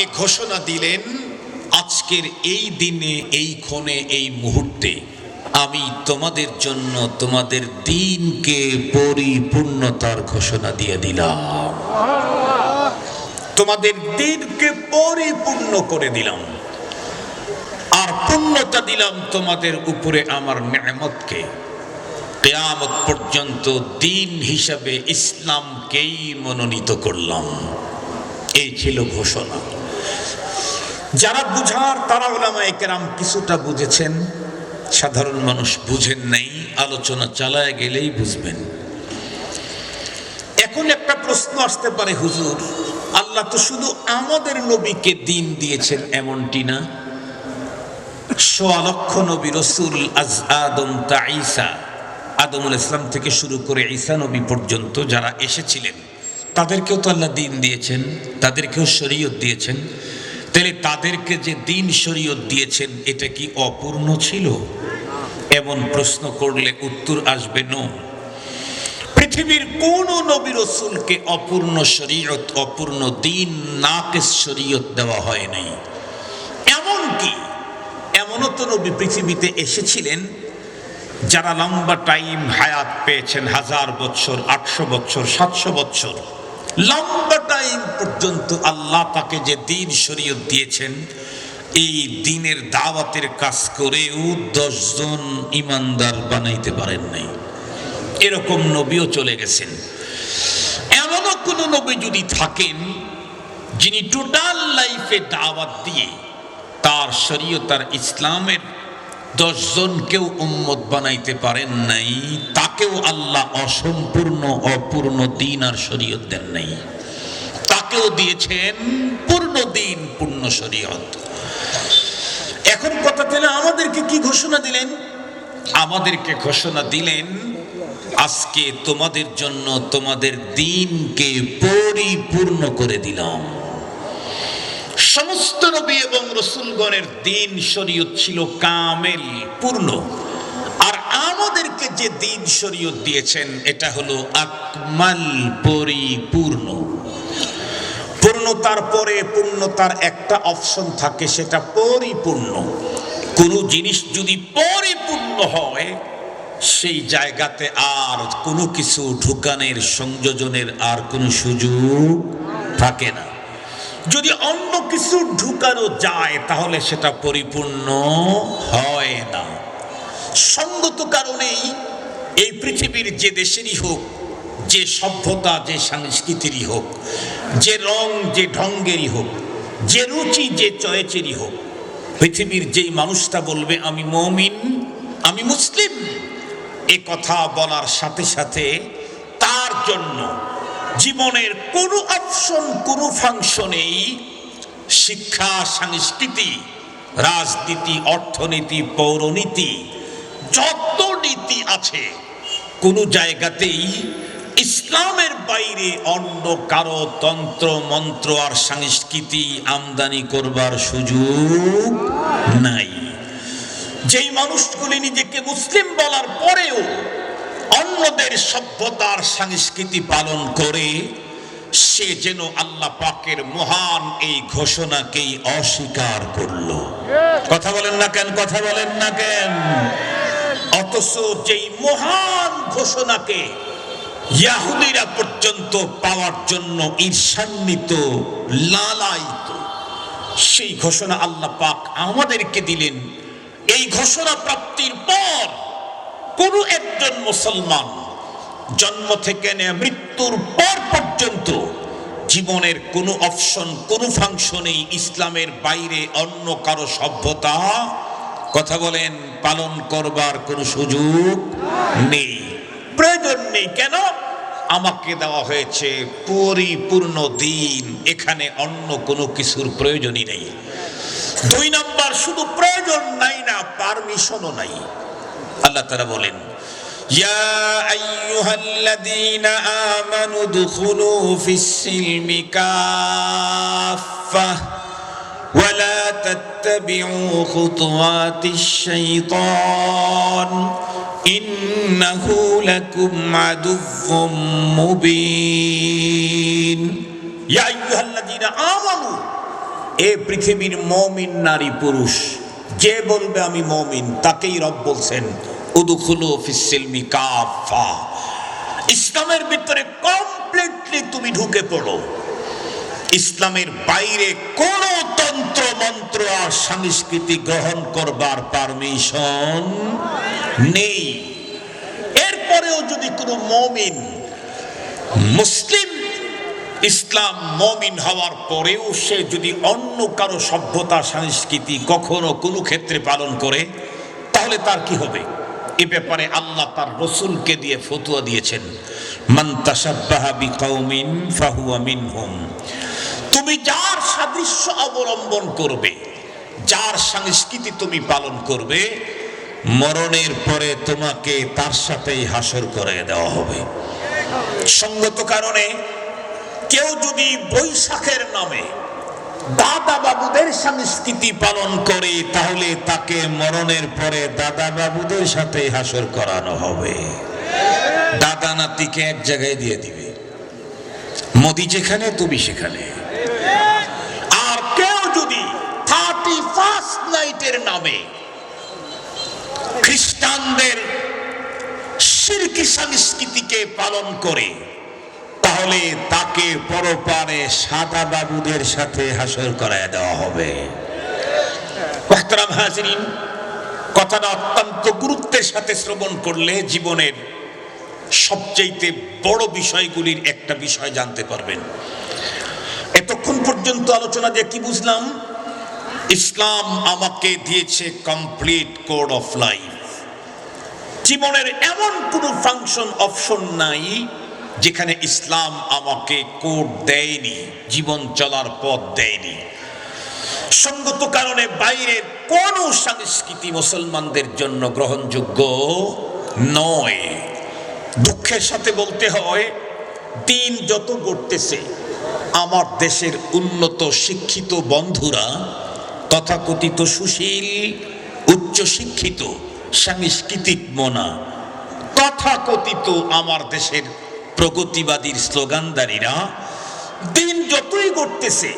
এ ঘোষণা দিলেন, আজকের এই দিনে, এই ক্ষণে, এই মুহূর্তে আমি তোমাদের জন্য তোমাদের দিনকে পরিপূর্ণতার ঘোষণা দিয়ে দিলাম। তোমাদের দিনকে পরিপূর্ণ করে দিলাম, আর পূর্ণতা দিলাম তোমাদের উপরে আমার নেয়ামতকে। কিয়ামত পর্যন্ত দিন হিসাবে ইসলামকেই মনোনীত করলাম। এই ছিল ঘোষণা। যারা বুঝার তারা উলামায়ে কেরাম কিছুটা বুঝেছেন, সাধারণ মানুষ বুঝেন নাই। আলোচনা চালায় গেলেই বুঝবেন। এখন একটা প্রশ্ন আসতে পারে, হুজুর, আল্লাহ তো শুধু আমাদের নবীকে দিন দিয়েছেন এমনটি না, সোয়া লক্ষ নবী রসুল আদম তা ঈসা, আদমুল ইসলাম থেকে শুরু করে ঈসা নবী পর্যন্ত যারা এসেছিলেন তাদেরকেও তো আল্লাহ দিন দিয়েছেন, তাদেরকেও শরীয়ত দিয়েছেন। তাহলে তাদেরকে যে দিন শরীয়ত দিয়েছেন এটা কি অপূর্ণ ছিল? এমন প্রশ্ন করলে উত্তর আসবে নো। পৃথিবীর কোন নবী রসুলকে অপূর্ণ শরীয়ত, অপূর্ণ দিন, নাকিস শরীয়ত দেওয়া হয় নাই। এমনকি এমনও তো নবী পৃথিবীতে এসেছিলেন যারা লম্বা টাইম হায়াত পেয়েছেন, 1000 বছর, 800 বছর, 700 বছর, লম্বা টাইম পর্যন্ত আল্লাহ তাকে যে দিন শরীয়ত দিয়েছেন, এই দিনের দাওয়াতের কাজ করেও 10 জন ইমানদার বানাইতে পারেন নাই। এরকম নবীও চলে গেছেন। এমনও কোন নবী যদি থাকেন যিনি টোটাল লাইফে দাওয়াত দিয়ে তার শরীয়ত, তার ইসলামের 10 জনকেও উম্মত বানাইতে পারেন নাই, তাকেও আল্লাহ অসম্পূর্ণ, অপূর্ণ দিন আর শরীয়ত দেন নাই। তাকেও দিয়েছেন পূর্ণ দিন, পূর্ণ শরীয়ত। এখন কথা তাহলে আমাদেরকে কি ঘোষণা দিলেন? আমাদেরকে ঘোষণা দিলেন, আজকে তোমাদের জন্য তোমাদের দিনকে পরিপূর্ণ করে দিলাম। সমস্ত নবী এবং রসুলগণের দিন শরীয়ত ছিল কামেল, পূর্ণ। আর আমাদেরকে যে দিন শরীয়ত দিয়েছেন এটা হলো আকমাল, পরিপূর্ণ। পূর্ণতার পরে পূর্ণতার একটা অপশন থাকে, সেটা পরিপূর্ণ। কোনো জিনিস যদি পরিপূর্ণ হয় সেই জায়গাতে আর কোনো কিছু ঢুকানের, সংযোজনের আর কোনো সুযোগ থাকে না। যদি অন্য কিছু ঢুকানো যায় তাহলে সেটা পরিপূর্ণ হয় না। সঙ্গত কারণেই এই পৃথিবীর যে দেশেরই হোক, যে সভ্যতা, যে সংস্কৃতিরই হোক, যে রং, যে ঢঙ্গেরই হোক, যে রুচি, যে চয়েচেরই হোক, পৃথিবীর যেই মানুষটা বলবে আমি মুমিন, আমি মুসলিম, এ কথা বলার সাথে সাথে তার জন্য জীবনের কোনো অপশন, কোনো ফাংশনেই শিক্ষা, সংস্কৃতি, রাজনীতি, অর্থনীতি, পৌরনীতি, যত নীতি আছে, কোনো জায়গাতেই ইসলামের বাইরে অন্য কারো তন্ত্র মন্ত্র আর সংস্কৃতি আমদানি করবার সুযোগ নাই। যেই মানুষগুলি নিজেকে মুসলিম বলার পরেও অন্যদের সভ্যতার সংস্কৃতি পালন করে, সে যেন আল্লাহ পাকের মহান এই ঘোষণাকেই অস্বীকার করলো। কথা বলেন না কেন? কথা বলেন না কেন? অথচ যেই মহান ঘোষণাকে ইহুদিরা পর্যন্ত পাওয়ার জন্য ঈর্ষান্বিত, লালায়িত, সেই ঘোষণা আল্লাহ পাক আমাদেরকে দিলেন। এই ঘোষণা প্রাপ্তির পর কোন একজন মুসলমান জন্ম থেকে নিয়ে মৃত্যুর পর পর্যন্ত জীবনের কোনো অপশন, কোনো ফাংশনেই ইসলামের বাইরে অন্য কারো সভ্যতা, কথা বলেন, পালন করবার কোনো সুযোগ নেই, প্রয়োজন নেই। কেন? আমাকে দেওয়া হয়েছে পরিপূর্ণ দিন, এখানে অন্য কোনো কিছুর প্রয়োজনই নেই। 2 নাম্বার, শুধু প্রয়োজন নাই না, পারমিশনও নাই। আল্লাহ তাআলা বলেন, ইয়া আইয়ুহাল্লাযীনা আমানু দুখুলু ফিস-সিলমি কাফফা ওয়া লা তাত্তাবিউ খুতুওয়াতিশ শাইতান ইন্নাহু লাকুম আদুউম মুবিন। ইয়া আইয়ুহাল্লাযীনা আমানু, এ পৃথিবীর মুমিন নারী পুরুষ যে বলবে আমি মুমিন, তাকেই রব বলছেন উদখুলু ফিস-সিলমি কাফা, ইসলামের ভিতরে কমপ্লিটলি তুমি ঢুকে পড়ো। ইসলামের বাইরে কোন তন্ত্র মন্ত্র আর সংস্কৃতি গ্রহণ করবার পারমিশন নেই। এরপরেও যদি কোনো মুমিন মুসলিম ইসলাম মুমিন হওয়ার পরেও সে যদি অন্য কারো সভ্যতা সংস্কৃতি কখনো কোনো ক্ষেত্রে পালন করে, তাহলে তার কি হবে? এ ব্যাপারে আল্লাহ তার রসুলকে দিয়ে ফতোয়া দিয়েছেন, মান তাশাব্বাহা বিকাউমিন ফাহুয়া মিনহুম। তুমি যার সাদৃশ্য অবলম্বন করবে, যার সংস্কৃতি তুমি পালন করবে, মরণের পরে তোমাকে তার সাথেই হাসর করে দেওয়া হবে। সঙ্গত কারণে কেউ যদি বৈশাখের নামে দাদা বাবুদের সংস্কৃতি পালন করে, তাহলে তাকে মরণের পরে দাদা বাবুদের সাথে হাসর করানো হবে। দাদা নাতিকে এক জায়গায় দিয়ে দিবে, মোদি যেখানে তুমি সেখানে। আর কেউ যদি 31st নাইটের নামে খ্রিস্টানদের শিরকি সংস্কৃতিকে পালন করে, তাহলে তাকে পরপারে সাদা বাবুদের সাথে হাসর করায় দেওয়া হবে। মুহতারাম হাজিরিন, কথাটা অত্যন্ত গুরুত্বের সাথে শ্রবণ করলে জীবনের সবচেয়ে বড় বিষয়গুলির একটা বিষয় জানতে পারবেন। এতক্ষণ পর্যন্ত আলোচনা দিয়ে কি বুঝলাম? ইসলাম আমাকে দিয়েছে কমপ্লিট কোড অফ লাইফ। জীবনের এমন কোনো ফাংশন অপশন নাই যেখানে ইসলাম আমাকে কোড দেয়নি, জীবন চলার পথ দেয়নি। সঙ্গত কারণে বাইরের কোন সংস্কৃতি মুসলমানদের জন্য গ্রহণযোগ্য নয়। দুঃখের সাথে বলতে হয়, দিন যত গড়তেছে আমার দেশের উন্নত শিক্ষিত বন্ধুরা তথাকথিত সুশীল উচ্চ শিক্ষিত সাংস্কৃতিক মনা তথাকথিত আমার দেশের প্রগতিবাদীর স্লোগানদারীরা দিন যতই গড়তেছে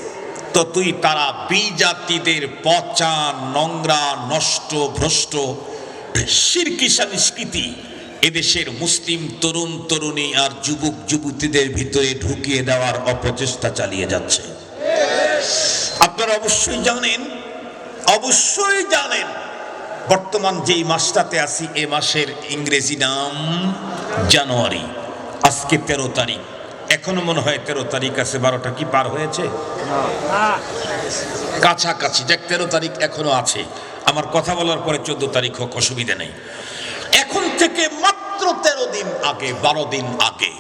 ততই তারা বিজাতিদের পচা নোংরা নষ্ট ভ্রষ্ট শিরকি সংস্কৃতি এদেশের মুসলিম তরুণ তরুণী আর যুবক যুবতীদের ভিতরে ঢুকিয়ে দেওয়ার অপচেষ্টা চালিয়ে যাচ্ছে। আপনারা অবশ্যই জানেন বর্তমান যেই মাসটাতে আছি, এ মাসের ইংরেজি নাম জানুয়ারি। আজকে 13 তারিখ, এখনো মনে হয় 13 তারিখ আছে। 12টা কি পার হয়েছে? কাছাকাছি, যাক 13 তারিখ এখনো আছে। আমার কথা বলার পরে 14 তারিখ হোক, অসুবিধা নেই। এখন থেকে মাত্র 13 দিন আগে, 12 দিন আগে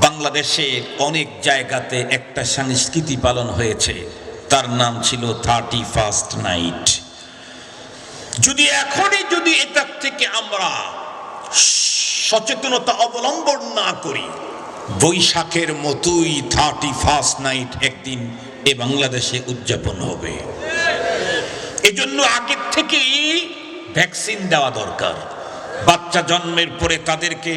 বাংলাদেশের অনেক জায়গাতে একটা সংস্কৃতি পালন হয়েছে, তার নাম ছিল 31st নাইট। যদি এটার থেকে আমরা সচেতনতা অবলম্বন না করি, বৈশাখের মতোই 31st নাইট একদিন এ বাংলাদেশে উদযাপন হবে। এজন্য আগের থেকেই ভ্যাকসিন দেওয়া দরকার। বাচ্চা জন্মের পরে তাদেরকে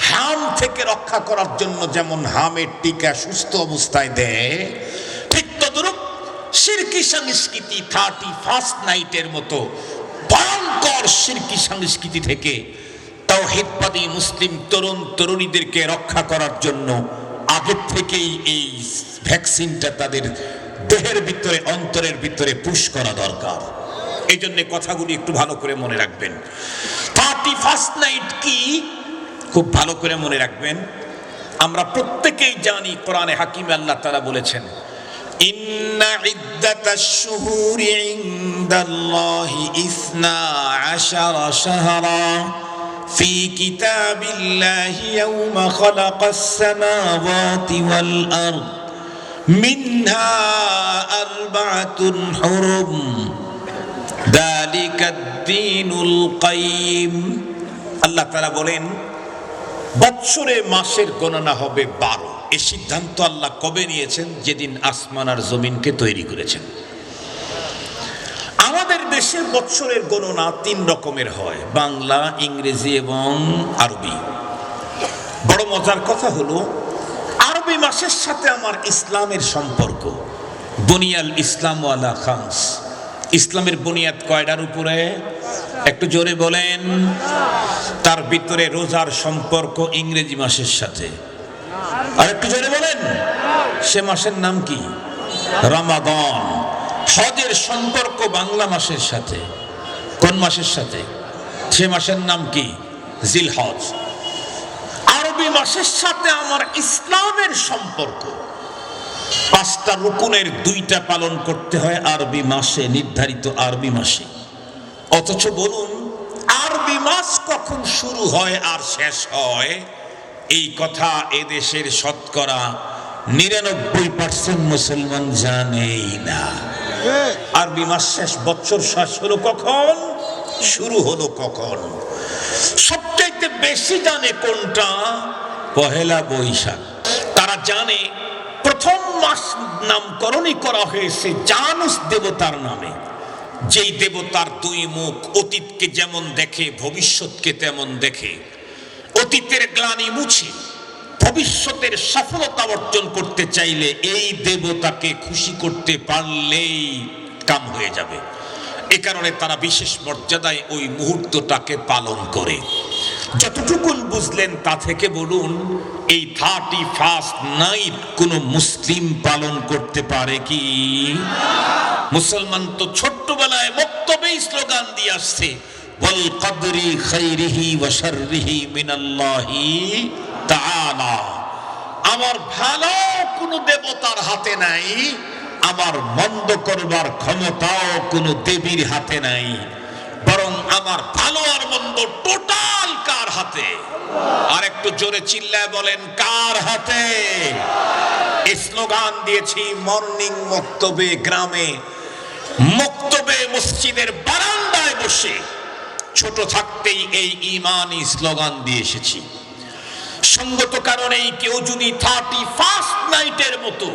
হাম থেকে রক্ষা করার জন্য যেমন হামের টিকা সুস্থ অবস্থায় দেয়, ঠিক তদরূপ শিরকি সংস্কৃতি 31st নাইটের মতো ভয়ঙ্কর শিরকি সংস্কৃতি থেকে তাওহীদবাদী মুসলিম তরুণ তরুণীদেরকে রক্ষা করার জন্য আগের থেকেই এই ভ্যাকসিনটা তাদের দেহের ভিতরে অন্তরের ভিতরে পুশ করা দরকার। এই জন্য কথাগুলি একটু ভালো করে মনে রাখবেন। 31st নাইট কি খুব ভালো করে মনে রাখবেন। আমরা প্রত্যেকেই জানি কোরআনে হাকিমে আল্লাহ তাআলা বলেছেন, ইন্না ইদ্দাতাশ শুহুরি ইনদাল্লাহি 12 শাহরা ফি কিতাবিল্লাহি ইয়াওমা খালাকাস সামাওয়াতি ওয়াল আরদ মিনহা আরবাআতুন হুরুম যালিকাদ দীনুল কাইয়্যিম। আল্লাহ তাআলা বলেন, বৎসরে মাসের গণনা হবে 12। এই সিদ্ধান্ত আল্লাহ কবে নিয়েছেন? যেদিন আসমান আর জমিনকে তৈরি করেছেন। আমাদের দেশের বৎসরের গণনা 3 রকমের হয়, বাংলা, ইংরেজি এবং আরবি। বড় মজার কথা হলো, আরবি মাসের সাথে আমার ইসলামের সম্পর্ক, বুনিয়াল ইসলাম আলা খামস, ইসলামের বুনিয়াদ কয়টার উপরে? একটু জোরে বলেন। তার ভিতরে রোজার সম্পর্ক ইংরেজি মাসের সাথে। আর একটু জোরে বলেন। সে মাসের নাম কি? রমাদান। হজের সম্পর্ক বাংলা মাসের সাথে। কোন মাসের সাথে? সে মাসের নাম কি? জিলহজ। আরবি মাসের সাথে আমার ইসলামের সম্পর্ক। 5টা রুকুনের 2টা পালন করতে হয় আরবি মাসে, নির্ধারিত আরবি মাসে। অথচ বলুন আরবি মাস কখন শুরু হয় আর শেষ হয় এই কথা এদেশের শতকরা 99% মুসলমান জানেই না। আরবি মাস শেষ, বছর শেষ হলো কখন, শুরু হলো কখন। সবচাইতে বেশি জানে কোনটা? পহেলা বৈশাখ। তারা জানে প্রথম মাস নামকরণই করা হয়েছে জানুস দেবতার নামে, যেই দেবতার 2 মুখ, অতীতকে যেমন দেখে ভবিষ্যৎকে তেমন দেখে। অতীতের গ্লানি মুছে ভবিষ্যতের সফলতা অর্জন করতে চাইলে এই দেবতাকে খুশি করতে পারলেই কাম হয়ে যাবে। এ কারণে তারা বিশেষ মর্যাদায় ওই মুহূর্তটাকে পালন করে। যতটুকুন বুঝলেন তা থেকে বলুন এই 31st নাইট কোন মুসলিম পালন করতে পারে কি? মুসলমান তো ছোট্টবেলায় বক্তব্যে স্লোগান দিয়ে আসছে, ওয়াল কদরি খাইরিহি ওয়া শাররিহি মিনাল্লাহি তাআলা। আমার ভালো কোন দেবতার হাতে নাই, আমার মন্দ করবার ক্ষমতাও কোন দেবীর হাতে নাই, বরং আমার ভালো আর মন্দ টোটাল কার হাতে? আর একটু জোরে চিল্লায় বলেন কার হাতে? স্লোগান দিয়েছি মর্নিং মক্তবে, গ্রামে মক্তবে, মসজিদের বারান্দায় বসে ছোট থাকতেই এই ঈমানি স্লোগান দিয়ে এসেছি। সঙ্গত কারণেই কেউ যদি 31st নাইটের মতো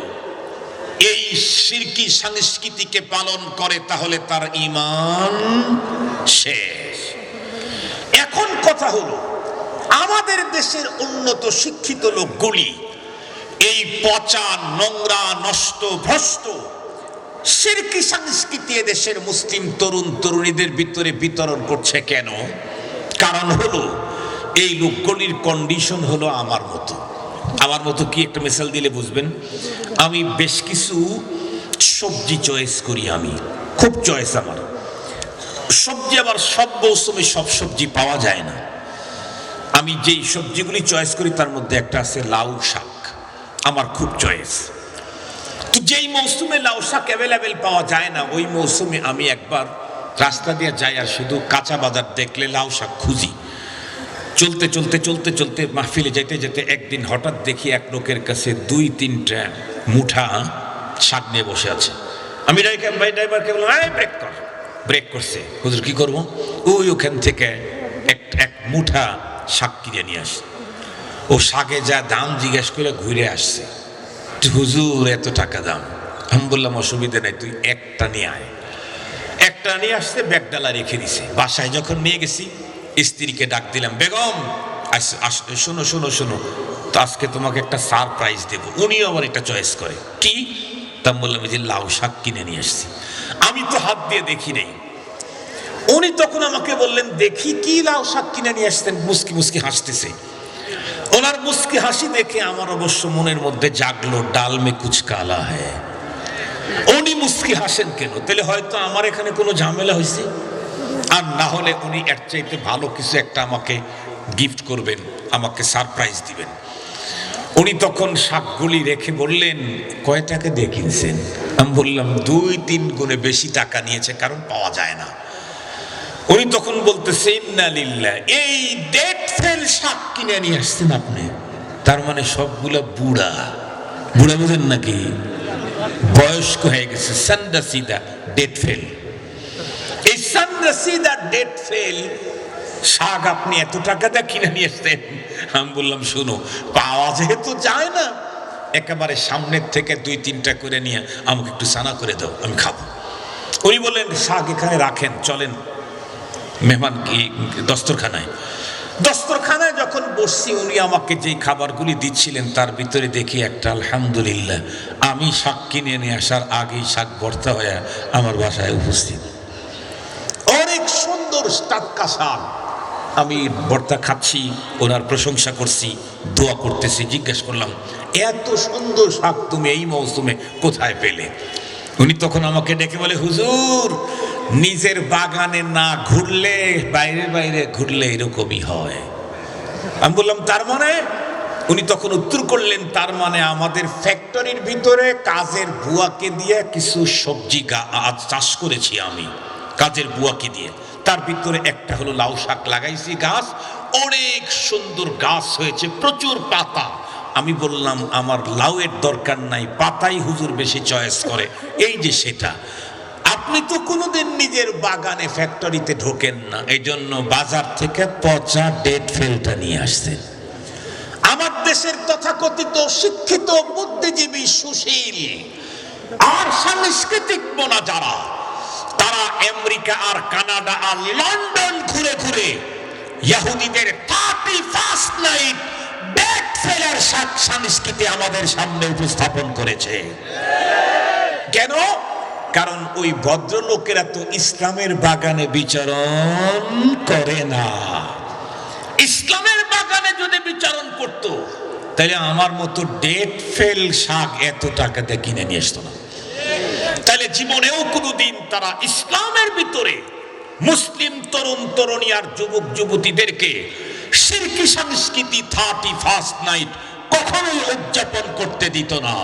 এই শিরকি সংস্কৃতিকে পালন করে তাহলে তার ঈমান শেষ। এখন কথা হলো আমাদের দেশের উন্নত শিক্ষিত লোকগুলি এই পচা, নোংরা, নষ্ট, ভ্রষ্ট শিরকি সংস্কৃতি দেশের মুসলিম তরুণ তরুণীদের ভিতরে বিতরণ করছে কেন? কারণ হলো এই লোকগুলির কন্ডিশন হলো আমার মতো। আমার মতো কি একটা মিসাল দিলে বুঝবেন। আমি বেশ কিছু সবজি চয়েস করি, আমি খুব চয়েস আমার সবজি। আবার সব মৌসুমে সব সবজি পাওয়া যায় না। আমি যেই সবজিগুলি চয়েস করি তার মধ্যে একটা আছে লাউ শাক, আমার খুব চয়েস। তো যেই মৌসুমে লাউ শাক অ্যাভেলেবেল পাওয়া যায় না ওই মৌসুমে আমি একবার রাস্তা দিয়ে যাই আর শুধু কাঁচা বাজার দেখলে লাউ শাক খুঁজি। চলতে চলতে চলতে চলতে মাহফিলে যেতে যেতে একদিন হঠাৎ দেখি এক লোকের কাছে 2-3টা মুঠা শাক নিয়ে বসে আছে। আমি ড্রাইভারকে বললাম ব্রেক কর। ব্রেক করছে। হুজুর কি করবো? ওই ওখান থেকে এক মুঠা শাক কিনে নিয়ে আসে। ও শাকে যা দাম জিজ্ঞেস করে ঘুরে আসছে, হুজুর এত টাকা দাম। আমি বললাম অসুবিধা নাই, তুই একটা নিয়ে আয়। একটা নিয়ে আসছে, ব্যাগডালা রেখে দিছে। বাসায় যখন নিয়ে গেছি স্ত্রীকে ডাক দিলাম, বেগম শোনো শোনো শোনো, তো আজকে তোমাকে একটা সারপ্রাইজ দেবো। উনিও আবার একটা চয়েস করে। কি? তা বললাম যে লাউ শাক কিনে নিয়ে আসছি। আমি তো হাত দিয়ে দেখি নেই। উনি তখন আমাকে বললেন দেখি কি লাউ শাক কিনে নিয়ে আসতেন। মুস্কি মুস্কি হাসতেছে। ওনার মুস্কি হাসি দেখে আমার অবশ্য মনের মধ্যে জাগলো ডাল মে কুছ কালা হ্যায়। উনি মুস্কি হাসেন কেন? তাহলে হয়তো আমার এখানে কোনো ঝামেলা হয়েছে। আর না হলে উনি এর চাইতে ভালো কিছু একটা আমাকে গিফট করবেন, আমাকে সারপ্রাইজ দিবেন। উনি তখন শাকগুলি রেখে বললেন কয় টাকা দিয়ে কিনছেন? আমি বললাম 2-3 গুণে বেশি টাকা নিয়েছে, কারণ পাওয়া যায় না। উনি তখন বলতেছে ইন্না লিল্লাহ, এই ডেট ফেল শাক কিনে নিয়ে আসছেন আপনি? তার মানে সবগুলা বুড়া বুড়া, বুঝেন নাকি? বয়স্ক হয়ে গেছে, সান্দা সিদা ডেট ফেল। এই সান্দা সিদা ডেট ফেল শাক আপনি এত টাকা দিয়ে কিনে নিয়ে আসতেন? আমি বললাম শোনো, পাওয়া যেহেতু যায় না, একেবারে সামনের থেকে 2-3টা করে নিয়ে আমাকে একটু সানা করে দাও, আমি খাবো। উনি বললেন শাক এখানে রাখেন, চলেন মেহমান কি দস্তরখানায়। দস্তরখানায় যখন বসছি, উনি আমাকে যে খাবারগুলি দিচ্ছিলেন তার ভিতরে দেখি একটা, আলহামদুলিল্লাহ, আমি শাক কিনে নিয়ে আসার আগেই শাক ভর্তা হয়ে আমার বাসায় উপস্থিত। অনেক সুন্দর টাটকা শাক। আমি ভর্তা খাচ্ছি, ওনার প্রশংসা করছি, দোয়া করতেছি। জিজ্ঞেস করলাম, এত সুন্দর শাক তুমি এই মৌসুমে কোথায় পেলে? উনি তখন আমাকে ডেকে বলে, হুজুর, নিজের বাগানে না ঘুরলে, বাইরে বাইরে ঘুরলে এরকমই হয়। আমি বললাম, তার মানে? উনি তখন উত্তর করলেন, তার মানে আমাদের ফ্যাক্টরির ভিতরে কাজের বুয়াকে দিয়ে কিছু সবজি চাষ করেছি আমি, কাজের বুয়াকে দিয়ে। তার ভিতরে একটা হলো লাউ শাক লাগাইছি গাছ, অনেক সুন্দর গাছ হয়েছে, প্রচুর পাতা। আমি বললাম, আমার লাউয়ের দরকার নাই, পাতাই হুজুর বেশি চয়েস করে। এই যে সেটা, আপনি তো কোনোদিন নিজের বাগানে ফ্যাক্টরিতে ঢোকেন না, এই জন্য বাজার থেকে পচা ডেট ফেলটা নিয়ে আসছেন। আমার দেশের তথাকথিত শিক্ষিত বুদ্ধিজীবী, সুশীল আর সাংস্কৃতিক মনা যারা, তারা আমেরিকা আর কানাডা আর লন্ডন ঘুরে ঘুরে ইহুদিদের 31st নাইট ডেট ফেলার সংস্কৃতি আমাদের সামনে উপস্থাপন করেছে। কেন? কারণ ওই ভদ্রলোকেরা তো ইসলামের বাগানে বিচরণ করে না। ইসলামের বাগানে যদি বিচরণ করত, তাহলে আমার মতো ডেট ফেল শাক এত টাকা দিয়ে কিনে নিয়ে আসতো না। তাহলে জীবনেও কোনোদিন তারা ইসলামের ভিতরে মুসলিম তরুণ তরুণী আর যুবক যুবতীদেরকে শিরকি সংস্কৃতি 31st নাইট কখনোই উদযাপন করতে দিত না।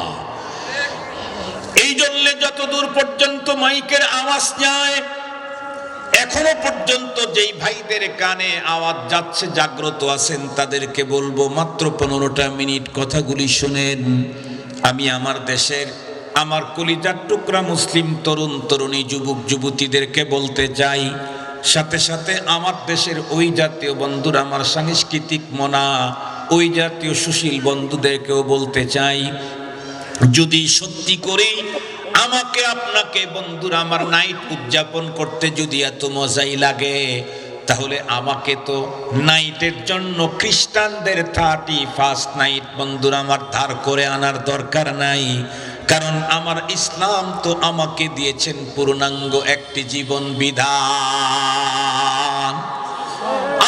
এই জন্য যতদূর পর্যন্ত মাইকের আওয়াজ যায়, এখনো পর্যন্ত যেই ভাইদের কানে আওয়াজ যাচ্ছে, জাগ্রত আছেন, তাদেরকে বলবো মাত্র 15টা মিনিট কথাগুলি শুনেন। আমি আমার দেশের, আমার কলিজার টুকরা মুসলিম তরুণ তরুণী যুবক যুবতীদেরকে বলতে চাই, সাথে সাথে আমার দেশের ওই জাতীয় বন্ধুরা, আমার সাংস্কৃতিক মনা ওই জাতীয় সুশীল বন্ধুদেরকেও বলতে চাই, যদি সত্যি করেই আমাকে আপনাকে বন্ধুরা আমার নাইট উদযাপন করতে যদি এত মজাই লাগে, তাহলে আমাকে তো নাইটের জন্য খ্রিস্টানদের 31st নাইট বন্ধুরা আমার ধার করে আনার দরকার নাই। কারণ আমার ইসলাম তো আমাকে দিয়েছেন পূর্ণাঙ্গ একটি জীবন বিধান।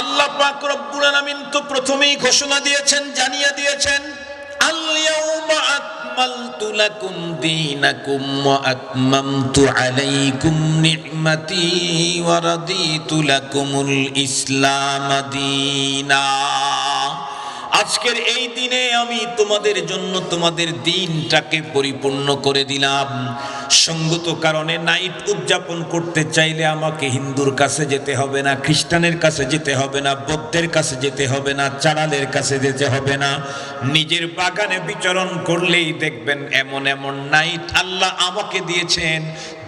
আল্লাহ পাক রব্বুল আলামিন তো প্রথমেই ঘোষণা দিয়েছেন, জানিয়ে দিয়েছেন, আল ইয়াউমা আকমালতু লাকুম দীনাকুম ওয়া আতমামতু আলাইকুম নি'মাতি ওয়া রাদিতু লাকুমুল ইসলাম দীনা। আজকের এই দিনে আমি তোমাদের জন্য তোমাদের দিনটাকে পরিপূর্ণ করে দিলাম। সঙ্গত কারণে নাইট উদযাপন করতে চাইলে আমাকে হিন্দুর কাছে যেতে হবে না, খ্রিস্টানের কাছে যেতে হবে না, বৌদ্ধের কাছে যেতে হবে না, চারালের কাছে যেতে হবে না। নিজের বাগানে বিচরণ করলেই দেখবেন এমন এমন নাইট আল্লাহ আমাকে দিয়েছেন,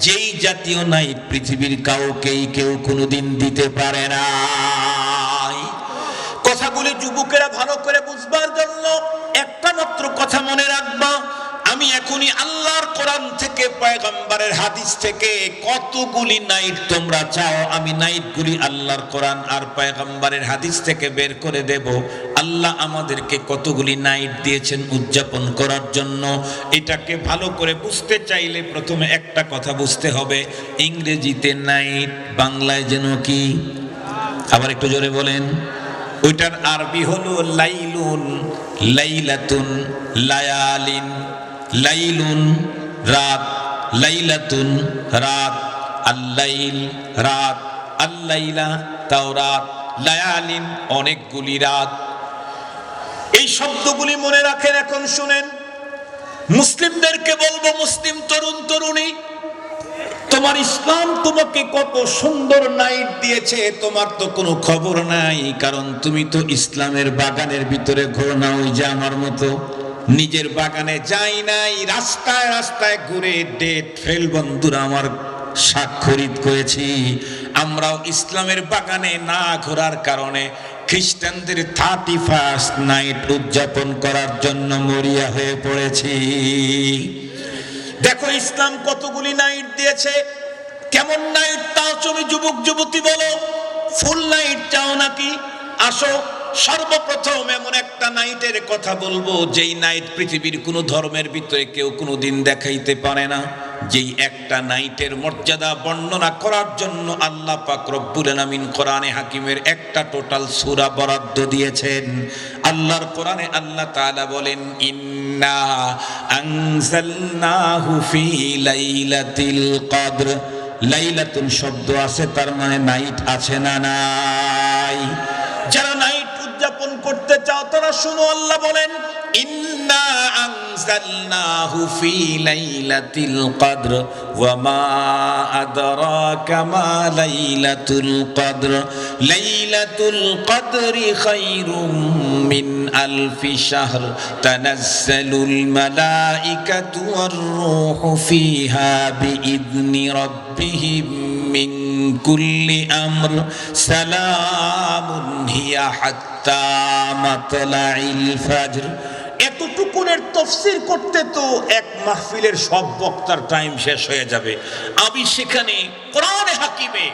যেই জাতীয় নাইট পৃথিবীর কাউকেই কেউ কোনোদিন দিতে পারে না। কথাগুলি যুবকেরা ভালো করে বুঝবার জন্য একটা মাত্র কথা মনে রাখবা, আমি এখনই আল্লাহর কোরআন থেকে, পয়গম্বরের হাদিস থেকে কতগুলি নাইট তোমরা চাও, আমি নাইটগুলি আল্লাহর কোরআন আর পয়গম্বরের হাদিস থেকে বের করে দেব। আল্লাহ আমাদেরকে কতগুলি নাইট দিয়েছেন উদযাপন করার জন্য। এটাকে ভালো করে বুঝতে চাইলে প্রথমে একটা কথা বুঝতে হবে, ইংরেজিতে নাইট, বাংলায় যেন কি? আবার একটু জোরে বলেন। ওইটার আরবি হলো লাইলুন, লাইলাতুন, লায়ালিন। লাইলুন রাত, লাইলাতুন রাত, আল্লাইল রাত, আল্লাইলা তাও রাত, লায়ালিন অনেকগুলি রাত। এই শব্দগুলি মনে রাখেন। এখন শুনেন, মুসলিমদেরকে বলবো, মুসলিম তরুণ তরুণী, তোমার ইসলাম তোমাকে কত সুন্দর নাইট দিয়েছে তোমার তো কোনো খবর নাই। কারণ তুমি তো ইসলামের বাগানের ভিতরে ঘোরো না, ওই যে আমার মতো নিজের বাগানে যাই নাই, রাস্তায় রাস্তায় ঘুরে ডেট ফেল বন্ধুরা আমার শাক খরিদ করেছি। আমরাও ইসলামের বাগানে না ঘোরার কারণে খ্রিস্টানদের 31st নাইট উদযাপন করার জন্য মরিয়া হয়ে পড়েছি। দেখো ইসলাম কতগুলি নাইট দিয়েছে। কেমন নাইট তাও তুমি যুবক যুবতী বলো? ফুল নাইট চাও নাকি? আসো সর্বপ্রথম এমন একটা নাইটের কথা বলবো যেই নাইট পৃথিবীর কোনো ধর্মের ভিতরে কেউ কোনোদিন দেখাইতে পারে না। যেই একটা নাইটের মর্যাদা বর্ণনা করার জন্য আল্লাহ পাক রব্বুল আলামিন কোরআনে হাকিমের একটা টোটাল সূরা বরাদ্দ দিয়েছেন। আল্লাহর কোরআনে আল্লাহ তাআলা বলেন, ইন্না আনজালনাহু ফি লাইলাতিল কদর। লাইলাতুল শব্দ আছে, তার মানে নাইট আছে না নাই? যারা নাইট উদযাপন করতে চাও তারা শুনো, আল্লাহ বলেন, ইন্না আনজালনাহু ফি লাইলাতিল কদর ওয়া মা আদরাকা মা লাইলাতুল কদর লাইলাতুল কদরি খায়রুম মিন আলফি শাহর তানাজ্জালুল মালাইকাতু ওয়ার রূহু ফিহা বিইذনি রাব্বিহিম মিন কুল্লি আমর সালামুন হিয়া হাত্তা মাতলাইল ফজর। এতটুকুনের তফসির করতে তো এক মাহফিলের সব বক্তার টাইম শেষ হয়ে যাবে। আমি সেখানে কোরআনে হাকিমে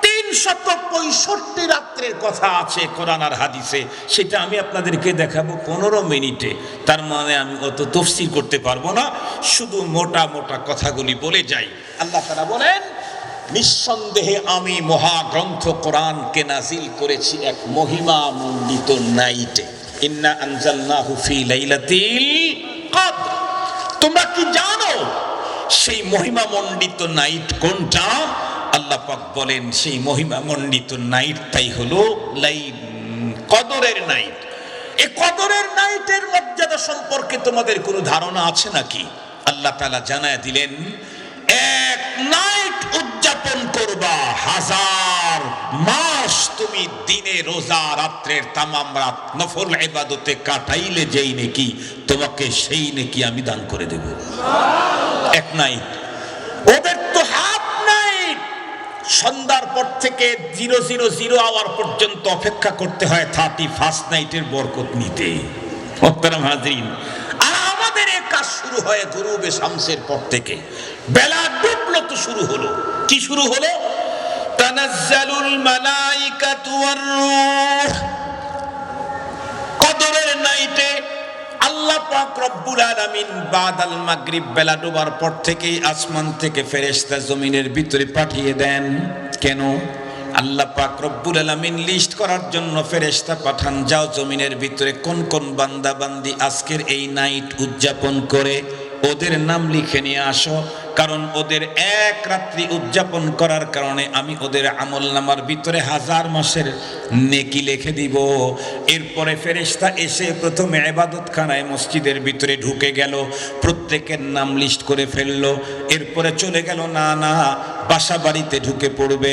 365 রাত্রের কথা আছে কোরআন আর হাদিসে, সেটা আমি আপনাদেরকে দেখাবো 15 মিনিটে। তার মানে আমি অত তফসির করতে পারবো না, শুধু মোটা মোটা কথাগুলি বলে যাই। আল্লাহ তাআলা বলেন, নিঃসন্দেহে আমি মহাগ্রন্থ কোরআনকে নাজিল করেছি এক মহিমামণ্ডিত নাইটে। ইন্না আনজালনাহু ফি লাইলাতিল কদর। তোমরা কি জানো সেই মহিমামণ্ডিত নাইট কোনটা? আল্লাহ পাক বলেন, সেই মহিমামণ্ডিত নাইটটাই হলো কদরের নাইট। এই কদরের নাইটের মর্যাদা সম্পর্কে তোমাদের কোনো ধারণা আছে নাকি? আল্লাহ তাআলা জানায় দিলেন, এক নাইট উদযাপন করবা, 1000 মাস তুমি দিনে রোজা রাত্রের তামাম রাত নফল ইবাদতে কাটাইলে যেই নেকি তোমাকে সেই নেকি আমি দান করে দেব। এক নাইট। ওদের তো হাফ নাইট, সন্ধ্যার পর থেকে 000 আওয়ার পর্যন্ত অপেক্ষা করতে হয় 31 নাইটের বরকত নিতে। মোহতারাম হাজরিন, আর আমাদের এই কাজ শুরু হয় গুরুবে শামসের পর থেকে। বেলা ডুবলো তো শুরু হলো। কি শুরু হলো? তানাজ্জালুল মালাইকাতু ওয়ার রূহ। কদরের নাইটে আল্লাহ পাক রব্বুল আলামিন বাদাল মাগরিব, বেলা ডোবার পর থেকেই আসমান থেকে ফেরেশতা জমিনের ভিতরে পাঠিয়ে দেন। কেন? আল্লাহ পাক রব্বুল আলামিন লিস্ট করার জন্য ফেরেশতা পাঠান, যাও জমিনের ভিতরে কোন কোন বান্দা বান্দি আজকের এই নাইট উদযাপন করে ওদের নাম লিখে নিয়ে আসো। কারণ ওদের এক রাত্রি উদযাপন করার কারণে আমি ওদের আমল নামার ভিতরে 1000 মাসের নেকি লিখে দিব। এরপরে ফেরেশতা এসে প্রথমে ইবাদতখানায় মসজিদের ভিতরে ঢুকে গেল, প্রত্যেকের নাম লিস্ট করে ফেললো। এরপরে চলে গেল না বাসা বাড়িতে ঢুকে পড়বে।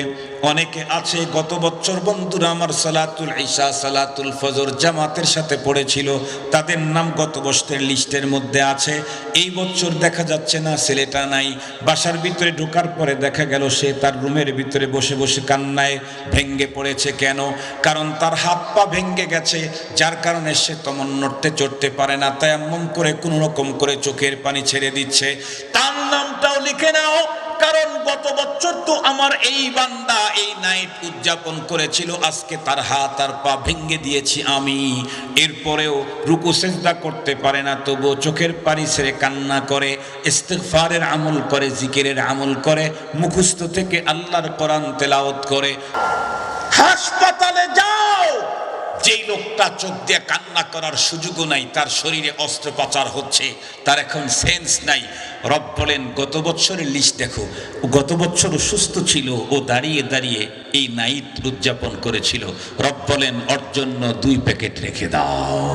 অনেকে আছে গত বছর বন্ধুরা আমার সালাতুল ইশা সালাতুল ফজর জামাতের সাথে পড়েছিল, তাদের নাম গত বছরের লিস্টের মধ্যে আছে। এই বছর দেখা যাচ্ছে না, ছেলেটা নাই। বাসার ভিতরে ঢোকার পরে দেখা গেল সে তার রুমের ভিতরে বসে বসে কান্নায় ভেঙ্গে পড়েছে। কেন? কারণ তার হাত পা ভেঙ্গে গেছে, যার কারণে সে তেমন নড়তে চড়তে পারে না। তায়াম্মুম করে কোনো রকম করে চোখের পানি ছেড়ে দিচ্ছে। তার নামটাও লিখে নাও, কারণ গত বছর তো আমার এই বান্দা এই নাইট উদযাপন করেছিল, আজকে তার হাত আর পা ভেঙ্গে দিয়েছি আমি। এরপরেও রুকু সেজদা করতে পারে না, তবুও চোখের পানি ছেড়ে কান্না করে, ইস্তিগফারের আমল করে, জিকিরের আমল করে, মুখস্থ থেকে আল্লাহর কোরআন তেলাওয়াত করে। হাসপাতালে যাও, যেই লোকটা চোখ দিয়ে কান্না করার সুযোগও নাই, তার শরীরে অস্ত্রোপচার হচ্ছে, তার এখন সেন্স নাই। রব বলেন, গত বছরের লিস্ট দেখো, গত বছর সুস্থ ছিল, ও দাঁড়িয়ে দাঁড়িয়ে এই নাইট উদযাপন করেছিল। রব বলেন, ওর জন্য 2 প্যাকেট রেখে দাও।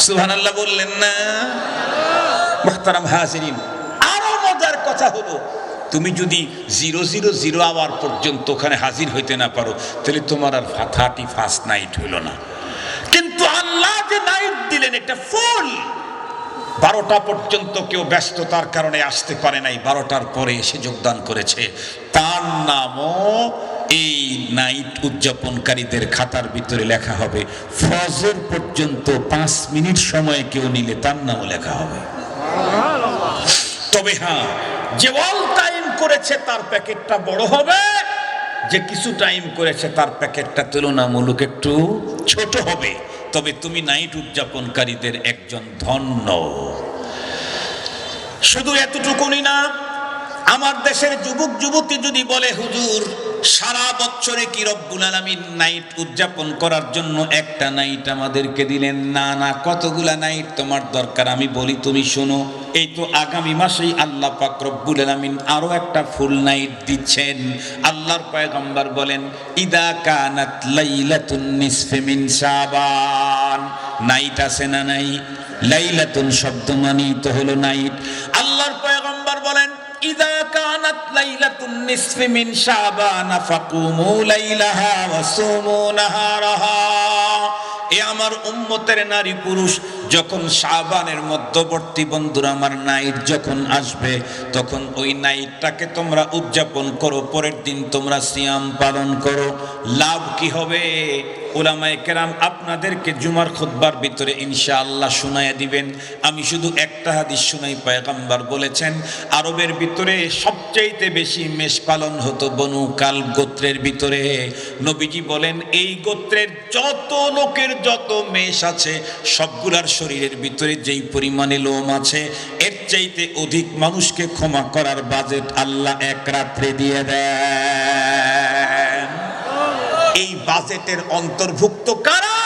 সুবহানাল্লাহ বললেন না? মুহতারাম হাজিরিন, আরো মজার কথা হলো, তুমি যদি 000 আওয়ার পর্যন্ত ওখানে হাজির হইতে না পারো, তাহলে তোমার আর 31 নাইট হইল না। কিন্তু আল্লাহ যে নাইট দিলেন এটা ফুল। 12টা পর্যন্ত কেউ ব্যস্ততার কারণে আসতে পারে নাই, 12টার পরে এসে যোগদান করেছে। তার নামও এই নাইট উদযাপনকারীদের খাতার ভিতরে লেখা হবে। ফজর পর্যন্ত 5 মিনিট সময় কেউ নিলে তার নামও লেখা হবে। তবে হ্যাঁ, যে অল টাইম করেছে তার প্যাকেটটা বড় হবে, যে কিছু টাইম করেছে তার প্যাকেটটা তুলনামূলক একটু ছোট হবে, তবে তুমি নাইট উদযাপনকারীদের একজন ধন্য। শুধু এতটুকুনি না, আমার দেশের যুবক যুবতী যদি বলে হুজুর সারা বছরে কি রব্বুল আলামিন নাইট উদযাপন করার জন্য একটা নাইট আমাদেরকে দিলেন? না না, কতগুলা নাইট তোমার দরকার? আমি বলি তুমি শোনো, এই তো আগামী মাসেই আল্লাহ পাক রব্বুল আলামিন আরো একটা ফুল নাইট দিচ্ছেন। আল্লাহর পয়গম্বর বলেন ইদা কানাত লাইলাতুন নিসফি মিন শাবান, নাইট আছে না নাই? লাইলাতুন শব্দ মানেই তো হলো নাইট। আল্লাহর পয়গম্বর বলেন ইদা কানাত লাইলাতুন নিসফি মিন শাবান ফাকুমু লাইলাহা ওয়া সুমু নাহারাহা। এ আমার উম্মতের নারী পুরুষ, যখন শাবানের মধ্যবর্তী বন্ধুরা আমার নাইট যখন আসবে, তখন ওই নাইটটাকে তোমরা উদযাপন করো, পরের দিন তোমরা সিয়াম পালন করো। লাভ কি হবে? উলামায়ে কেরাম আপনাদেরকে জুমার খুতবার ভিতরে ইনশাআল্লাহ শুনাইয়া দিবেন। আমি শুধু একটা হাদিস শুনাই। পয়গম্বর বলেছেন আরবের ভিতরে সবচাইতে বেশি মেষ পালন হতো বনু কালব গোত্রের ভিতরে। নবীজি বলেন এই গোত্রের যত লোকের যত মেষ আছে সবগুলার শরীরের ভিতরে যেই পরিমাণে লোম আছে, এর চাইতে অধিক মানুষকে ক্ষমা করার বাজেট আল্লাহ এক রাত্রে দিয়ে দেন। এই বাজেটের অন্তর্ভুক্ত কারা?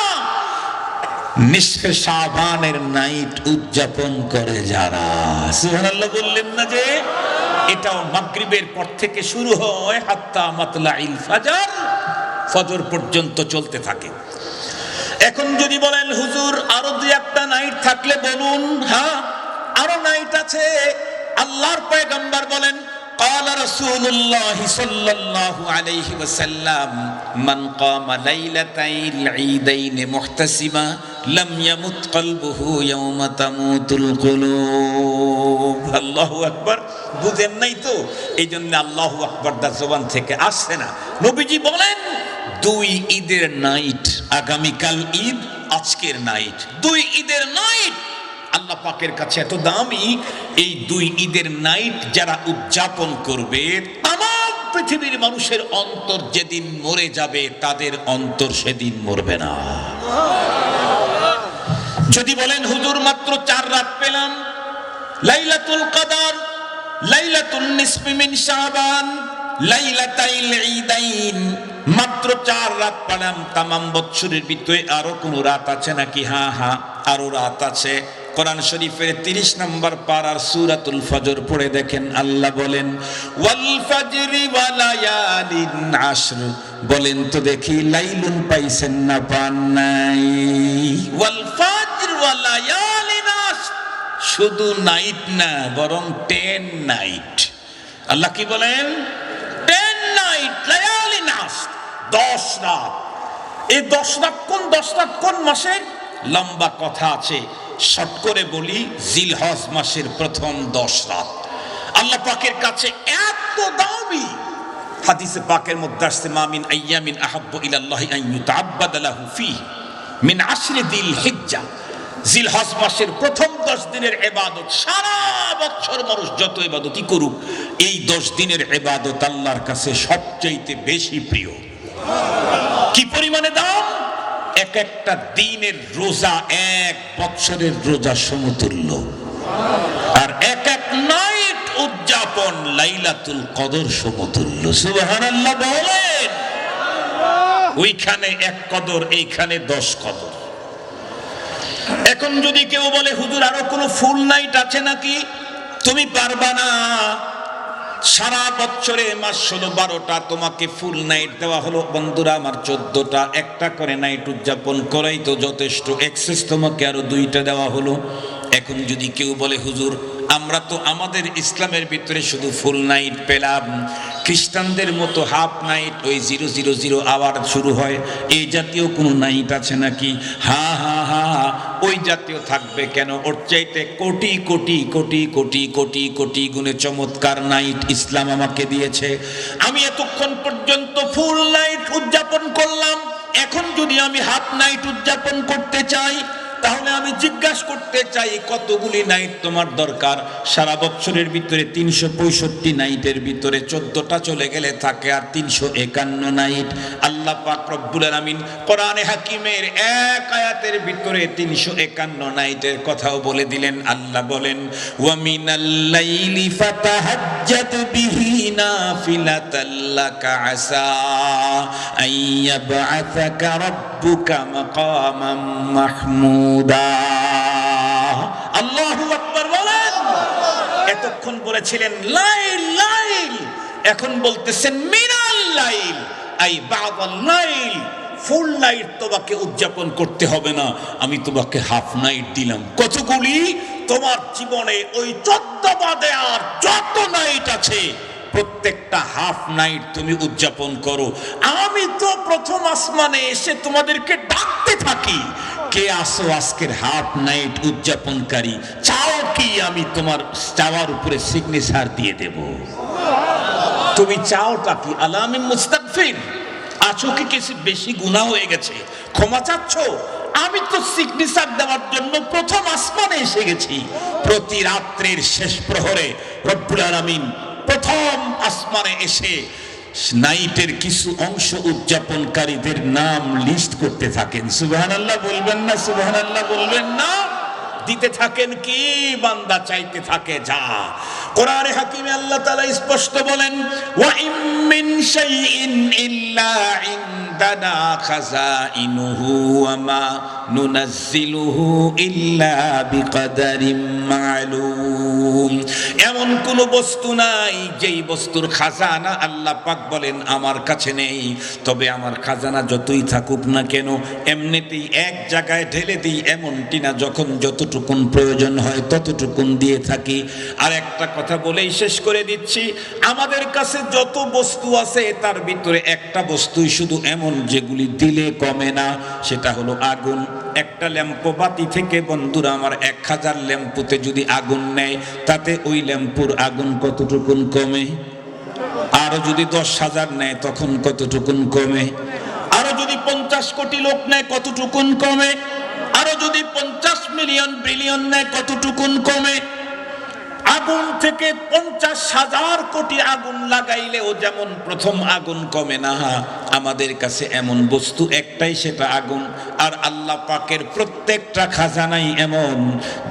নিসফে শাবানের নাইট উদযাপন করে যারা। সুবহানাল্লাহ বললেন না যে? এটাও মাগরিবের পর থেকে শুরু হয় হাত্তা মাতলাইল ফাজর, ফজর পর্যন্ত চলতে থাকে। এখন যদি বলেন হুজুর আরো দুই একটা নাইট থাকলে বলুন। হ্যাঁ, আরো নাইট আছে। আল্লাহর পয়গম্বর বলেন قال رسول الله صلى الله عليه وسلم من قام ليلتي العيدين محتسبا لم يمت قلبه يوم تموت القلوب। আল্লাহু আকবার। বুঝেন নাই তো? এই জন্য আল্লাহু আকবার দা জবান থেকে আসছে না। নবীজি বলেন দুই ঈদের নাইট, আগামীকাল ঈদ, আজকের নাইট, দুই ঈদের নাইট আল্লাহ পাকের কাছে এত দামি। এই দুই ঈদের নাইট যারা উদযাপন করবে, তামাম পৃথিবীর মানুষের অন্তর যেদিন মরে যাবে তাদের অন্তর সেদিন মরবে না। যদি বলেন হুজুর মাত্র 4 রাত পেলাম, লাইলাতুল কদর, লাইলাতুন নিসফি মিন শাবান, লাইলাতাইল ঈদাইন, মাত্র 4 রাত পেলাম, তামাম বছরের ভিতরে আরো কোন রাত আছে নাকি? হ্যাঁ হ্যাঁ, আরো রাত আছে। কোরআন শরীফের 30 নম্বর পারার সূরাতুল ফজর পড়ে দেখেন আল্লাহ বলেন ওয়াল ফাজরি ওয়া লায়ালিন আশর। বলেন তো দেখি লাইলুন পাইছেন না পান নাই? ওয়াল ফাজর ওয়া লায়ালিন আশর, শুধু নাইট না বরং 10 নাইট। আল্লাহ কি বলেন? 10 নাইট, লায়ালিন আশর, 10 রাত। এই 10 রাত কোন 10 রাত কোন মাসের? লম্বা কথা আছে, শর্ট করে বলি, জিলহজ মাসের প্রথম 10 রাত আল্লাহ পাকের কাছে এত দামি। হাদিসে পাকের মধ্যে আসছে মা মিন আইয়ামিন আহাব্বু ইলাল্লাহি আন ইউতাআব্বাদা লাহু ফীহি মিন আশরি যিল হিজ্জা। জিলহজ মাসের প্রথম 10 দিনের ইবাদত, সারা বছর মানুষ যত ইবাদতই করুক, এই 10 দিনের ইবাদত আল্লাহর কাছে সবচেয়ে বেশি প্রিয়। কি পরিমাণে দাম? এক একটা দিনের রোজা 1 বছরের রোজা সমতুল্য। আর এক এক নাইট উদযাপন লাইলাতুল কদর সমতুল্য। সুবহানাল্লাহ বলেন। ওইখানে 1 কদর, এইখানে 10 কদর। এখন যদি কেউ বলে হুজুর আরো কোনো ফুল নাইট আছে নাকি? তুমি পারবা না। সারা বছরে মাস 16-12টা তোমাকে ফুল নাইট দেওয়া হলো। বন্ধুরা আমার 14টা, একটা করে নাইট উদযাপন করাই তো যথেষ্ট। এক্সেস তোমাকে আরো 2টা দেওয়া হলো। এখন যদি কেউ বলে হুজুর আমরা তো আমাদের ইসলামের ভিতরে শুধু ফুল নাইট পেলাম, খ্রিস্টানদের মতো হাফ নাইট, ওই 000 আওয়ার শুরু হয়, এই জাতীয় কোনো নাইট আছে নাকি? হা হা হা, ওই জাতীয় থাকবে কেন? ওর চাইতে কোটি কোটি কোটি কোটি কোটি কোটি গুণে চমৎকার নাইট ইসলাম আমাকে দিয়েছে। আমি এতক্ষণ পর্যন্ত ফুল নাইট উদযাপন করলাম, এখন যদি আমি হাফ নাইট উদযাপন করতে চাই, তাহলে আমি জিজ্ঞাসা করতে চাই, কতগুলি নাইট তোমার দরকার? সারা বছরের ভিতরে 365 নাইটের ভিতরে 14টা চলে গেলে থাকে আর 351 নাইট। আল্লাহ পাক রব্বুল আলামিন কোরআনে হাকিমের এক আয়াতের ভিতরে 351 নাইটের কথাও বলে দিলেন। আল্লাহ বলেন, ওয়া মিনাল লাইলি ফাতাহাজ্জাত বিহি নাফিলাতাল লাকা আসা আইয়াবআসাকা রাব্বুকা মাকামাম মাহমুদা। আল্লাহু আকবার বলেন। এতক্ষণ বলেছিলেন লাইল লাইল, এখন বলতেছেন মিনাল লাইল, I Badal line. Full night তোমাকে উদযাপন করতে হবে না, আমি তোমাকে হাফ নাইট দিলাম। কতগুলি? তোমার জীবনে ওই 14 বাদে আর যত নাইট আছে প্রত্যেকটা হাফ নাইট তুমি উদযাপন করো। আমি তো প্রথম আসমানে এসে তোমাদেরকে ডাকতে থাকি, কে আসো আজকের হাফ নাইট উদযাপনকারী? চাও কি আমি তোমার চাওয়ার উপরে সিগনেচার দিয়ে দেব? তুমি চাওটা কি? আলামিন মুস্তাগফির, আছো কি কিছু বেশি গুনাহ হয়ে গেছে, ক্ষমা চাচ্ছ? আমি তো সিগনেচার দেওয়ার জন্য প্রথম আসমানে এসে গেছি। প্রতি রাত্রের শেষ প্রহরে রব্বুল আলামিন প্রথম আসমানে এসে নাইটের কিছু অংশ উদযাপনকারীদের নাম লিস্ট করতে থাকেন। সুবহানাল্লাহ বলবেন না? সুবহানাল্লাহ বলবেন না? দিতে থাকেন কি? বান্দা চাইতে থাকে যা। কোরআনে হাকিমে আল্লাহ তাআলা স্পষ্ট বলেন, ওয়া ইম মিন শাইইন ইল্লা ইনদানা খাযাইনুহু ওয়া মা নুনাজ্জিলুহু ইল্লা বিকদারিম মা'লুম। এমন কোন বস্তু নাই যেই বস্তুর খাজানা আল্লাহ পাক বলেন আমার কাছে নেই, তবে আমার খাজানা যতই থাকুক না কেন এমনিতেই এক জায়গায় ঢেলে দিই এমনটি না, যখন যতটুকুন প্রয়োজন হয় ততটুকুন দিয়ে থাকি। আর একটা কথা বলেই শেষ করে দিচ্ছি, আমাদের কাছে যত বস্তু আছে তার ভিতরে একটা বস্তুই শুধু এমন যেগুলি দিলে কমে না, সেটা হলো আগুন। একটা ল্যাম্পো বাতি থেকে বন্ধুরা আমার 1000 ল্যাম্পোতে যদি আগুন নেয়, তাতে ওই ল্যাম্পুর আগুন কতটুকুন কমে? আরো যদি 10,000 নেয় তখন কতটুকুন কমে? আরো যদি 50 কোটি লোক নেয় কতটুকুন কমে? আরো যদি 50 মিলিয়ন বিলিয়ন নেয় কতটুকুন কমে? আগুন থেকে 50,000 কোটি আগুন লাগাইলেও যেমন প্রথম আগুন কমে না, আমাদের কাছে এমন বস্তু একটাই, সেটা আগুন। আর আল্লাহ পাকের প্রত্যেকটা খাজানাই এমন,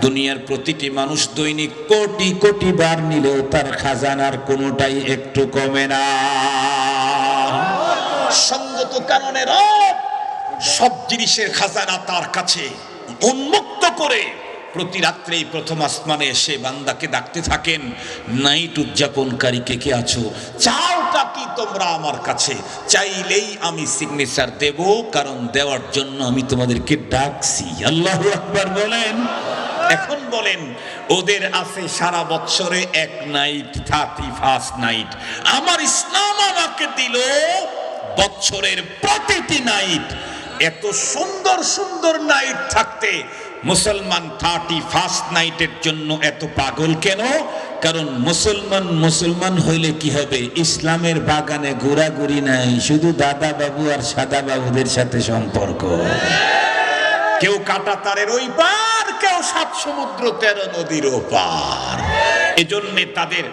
দুনিয়ার প্রতিটি মানুষ দৈনিক কোটি কোটি বার নিলেও তার খাজানার কোনোটাই একটু কমে না। সঙ্গত কারণে রব সব জিনিসের খাজানা তার কাছে উন্মুক্ত করে প্রতি রাত্রেই প্রথম আসমানে এসে বান্দাকে ডাকতে থাকেন, নাইট উদযাপনকারী কে কে আছো? চাওটা কি তোমরা আমার কাছে? চাইলেই আমি সিগনেচার দেব, কারণ দেওয়ার জন্য আমি তোমাদেরকে ডাকছি। আল্লাহু আকবার বলেন। এখন বলেন, ওদের আছে সারা বছরে এক নাইট, 31 নাইট। আমার ইসলাম আমাকে দিল বছরের প্রতিটি নাইট। এত সুন্দর সুন্দর নাইট থাকতে মুসলমান 31 নাইটের জন্য এত পাগল কেন? কারণ মুসলমান হইলে কি হবে? ইসলামের বাগানে ঘোরাঘুরি নাই, শুধু দাদা বাবু আর সাদা বাবুদের সাথে সম্পর্ক। কেউ কাটা তারের ওই পার, কেউ 7 সমুদ্র 13 নদীর ওপার। এজন্যে তাদের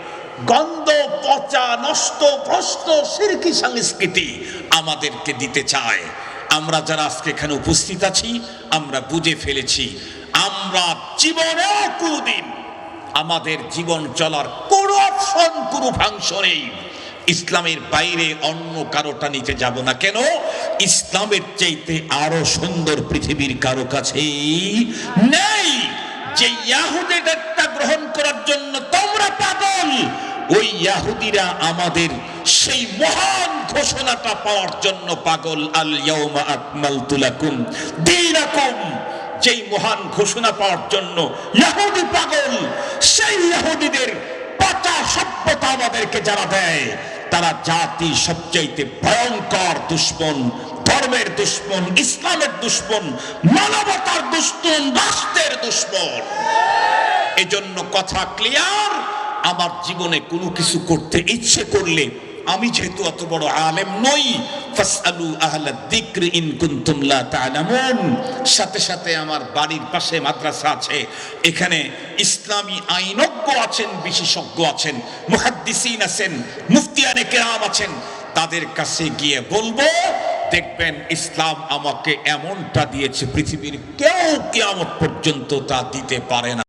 গন্ধ, পচা, নষ্ট, ভ্রষ্ট শিরকি সংস্কৃতি আমাদেরকে দিতে চায়। আমরা যারা আজকে এখানে উপস্থিত আছি, আমরা বুঝে ফেলেছি, আমরা জীবনেও কোনদিন আমাদের জীবন চলার কোনো অপশন, কোনো ফাংশন নেই ইসলামের বাইরে অন্য কারোটা নিতে যাব না। কেন? ইসলামের চাইতে আরো সুন্দর পৃথিবীর কারো কাছেই নেই। যে ইহুদিদেরটা গ্রহণ করার জন্য তোমরা পাগল, ওই ইহুদিরা আমাদের সেই মহান ঘোষণাটা পাওয়ার জন্য পাগল। আল ইয়াউমা আকমালতু লাকুম দীনাকুম, যেই মহান ঘোষণা পাওয়ার জন্য ইহুদি পাগল। সেই ইহুদিদের পচা সভ্যতা আমাদেরকে যারা দেয়, তারা জাতির সবচাইতে ভয়ঙ্কর দুশমন, ধর্মের দুশমন, ইসলামের দুশমন, মানবতার দুশমন, রাষ্ট্রের দুশমন। এজন্য কথা ক্লিয়ার, আমার জীবনে কোনো কিছু করতে ইচ্ছে করলে আমি যেহেতু অত বড় আলেম নই, ফাসআলু আহলা যিকরি ইন কুনতুম লা তা'লামুন। সাথে সাথে আমার বাড়ির পাশে মাদ্রাসা আছে, এখানে ইসলামী আইনজ্ঞ আছেন, বিশেষজ্ঞ আছেন, মুহাদ্দিসিন আছেন, মুফতিয়ানে কেরাম আছেন, তাদের কাছে গিয়ে বলবো, দেখবেন ইসলাম আমাকে এমনটা দিয়েছে পৃথিবীর কেউ কিয়ামত পর্যন্ত তা দিতে পারে না।